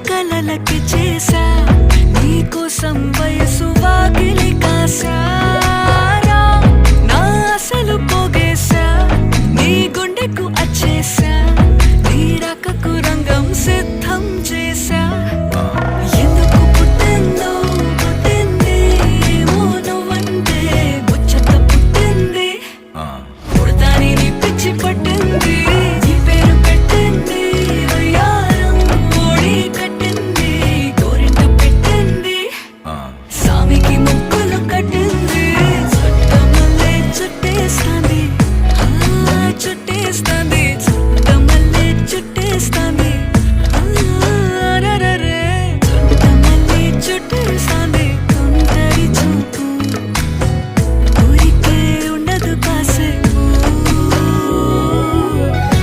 కలలకి చేసా నీకోసం వయసు వాకిలి కాసారా నా అసలు పోగేశా నీ గుండెకు అచ్చేసా నీ రకకు రంగం సిద్ధం చేసా ఎందుకు పుట్టిందో పుట్టింది ఏమో నువ్వంటే ముచ్చట పుట్టింది పుడతాని నీ పిచ్చి పట్టింది నీ పేరు పెట్టింది వయ్యారం ఓడి కట్టింది గోరింట పెట్టింది సామికి ముక్కులు కట్టింది చుట్టమల్లే చుట్టేస్తాంది చుట్టేస్తాంది చుట్టమల్లే చుట్టేస్తాంది